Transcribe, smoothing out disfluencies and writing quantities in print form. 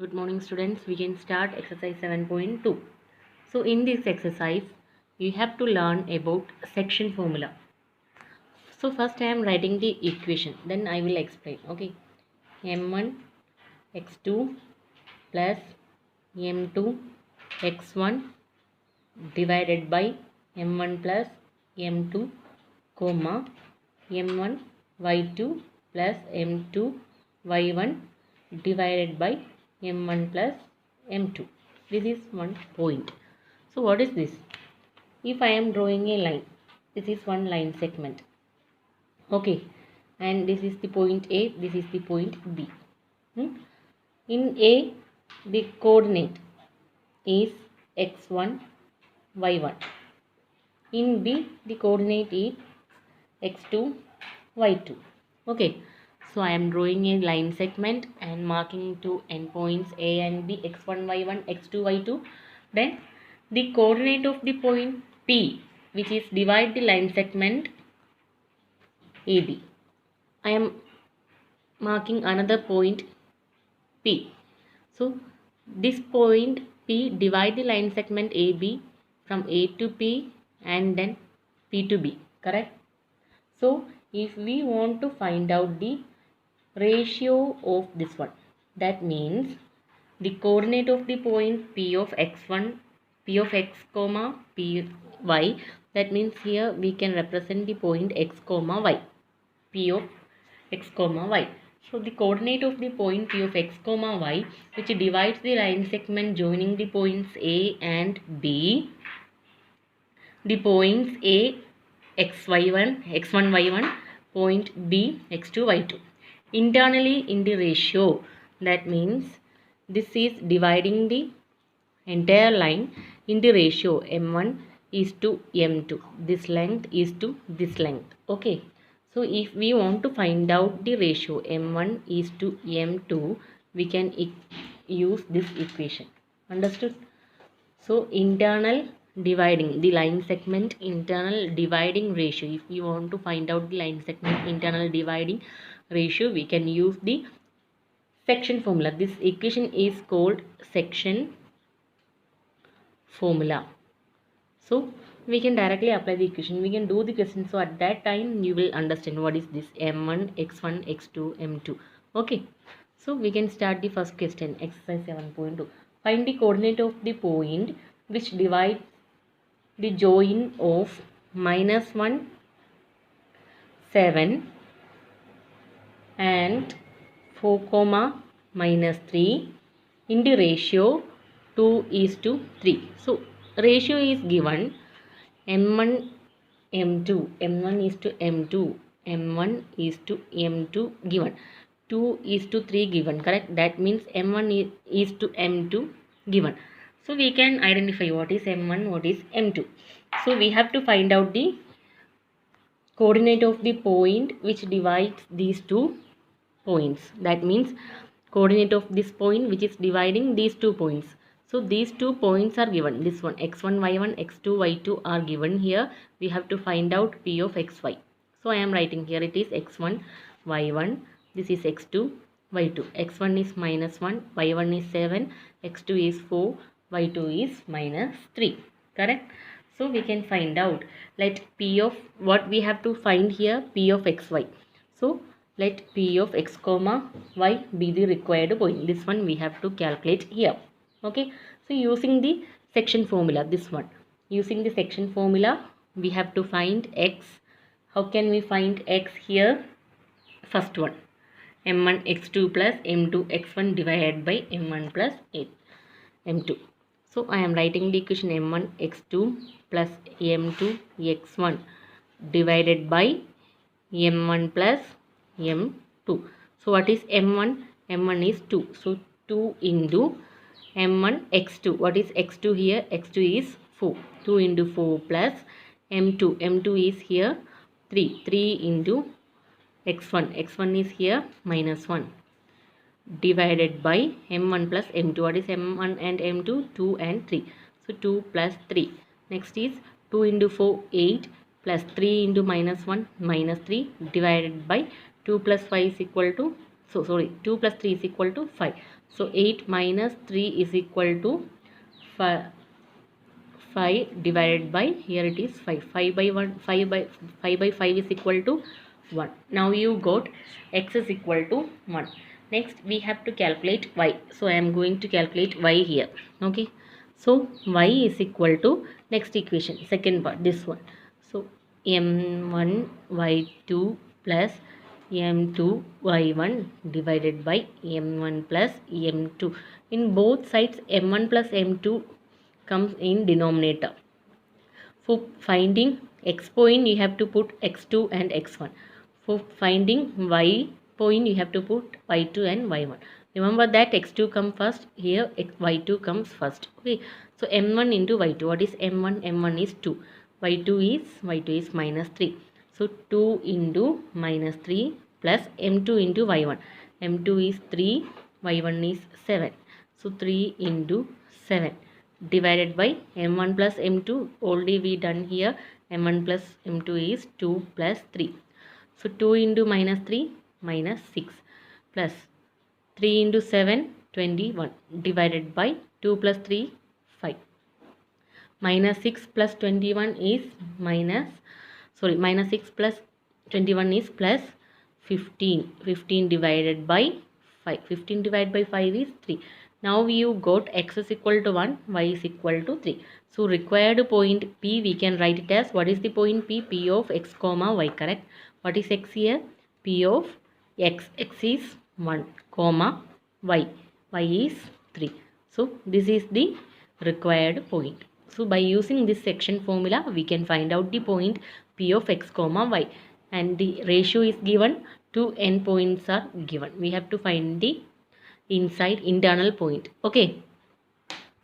Good morning students. We can start exercise 7.2. So in this exercise you have to learn about section formula. So first I am writing the equation, then I will explain. Okay. m1 x2 plus m2 x1 divided by m1 plus m2 comma m1 y2 plus m2 y1 divided by m1 plus m2. This is one point. So what is this? If I am drawing a line, this is one line segment. Okay, and this is the point A, this is the point B. In A, the coordinate is x1 y1. In B, the coordinate is x2 y2. Okay, so I am drawing a line segment and marking two endpoints A and B, x1 y1 x2 y2. Then the coordinate of the point P, which is divide the line segment AB. I am marking another point P. So this point P divide the line segment AB from A to P and then P to B, correct? So if we want to find out the ratio of this one, that means the coordinate of the point P of x1, P of x comma P y, that means here we can represent the point x comma y, P of x comma y. So the coordinate of the point P of x comma y, which divides the line segment joining the points A and B, the points A x1 y1, point B x2 y2, internally in the ratio. That means this is dividing the entire line in the ratio m1 is to m2. This length is to this length. Okay. So if we want to find out the ratio m1 is to m2, we can use this equation. Understood? So internal dividing the line segment internal dividing ratio. If we want to find out the line segment internal dividing ratio, we can use the section formula. This equation is called section formula. So we can directly apply the equation. We can do the question. So at that time you will understand what is this m1 x1 x2 m2. Okay. So we can start the first question, exercise 7.2. Find the coordinate of the point which divides the join of -1 7 and 4 comma -3 in the ratio 2 is to 3. So ratio is given m1 m2, m1 is to m2, m1 is to m2 given, 2 is to 3 given, correct? That means m1 is to m2 given. So we can identify what is m1, what is m2. So we have to find out the coordinate of the point which divides these two points. That means coordinate of this point which is dividing these 2 points. So these 2 points are given. This one x1 y1 x2 y2 are given here. We have to find out P of xy. So I am writing here, it is x1 y1, this is x2 y2. x1 is -1, y1 is 7, x2 is 4, y2 is -3, correct? So we can find out, let P of what we have to find here, P of xy. So let P of x comma y be the required point. This one we have to calculate here. Okay. So using the section formula, this one. Using the section formula, we have to find x. How can we find x here? First one, m1 x2 plus m2 x1 divided by m1 plus m2. So I am writing the equation m1 x2 plus m2 x1 divided by m1 plus m2. So what is m1? m1 is 2. So 2 into m1 x2. What is x2 here? x2 is 4. 2 into 4 plus m2. m2 is here 3. 3 into x1. x1 is here -1 divided by m1 plus m2. What is m1 and m2? 2 and 3. So 2 plus 3. Next is 2 into 4 8 plus 3 into -1 -3 divided by 2 plus 5 is equal to 2 plus 3 is equal to 5. So 8 minus 3 is equal to 5 divided by, here it is 5. 5 by 1, 5 by 5 is equal to 1. Now you got x is equal to 1. Next we have to calculate y. So I am going to calculate y here. Okay. So y is equal to, next equation, second part, this one. So m1 y2 plus m2 y1 divided by m1 plus m2. In both sides m1 plus m2 comes in denominator. For finding x point you have to put x2 and x1. For finding y point you have to put y2 and y1. Remember that x2 comes first, here y2 comes first. Okay, so m1 into y2. What is m1? m1 is 2. y2 is minus 3. So 2 into minus 3 plus m2 into y1. m2 is 3, y1 is 7. So 3 into 7 divided by m1 plus m2. Already we done here. m1 plus m2 is 2 plus 3. So 2 into minus 3, minus 6, plus 3 into 7, 21, divided by 2 plus 3, 5. Minus 6 plus 21 is minus 6 plus 21 is plus 15. 15 divided by 5. 15 divided by 5 is 3. Now you got x is equal to 1, y is equal to 3. So required point P, we can write it as, what is the point P? P of x comma y, correct? What is x here? P of x. X is 1 comma y. Y is 3. So this is the required point. So by using this section formula, we can find out the point P of x comma y. And the ratio is given, 2 n points are given. We have to find the inside internal point. Okay.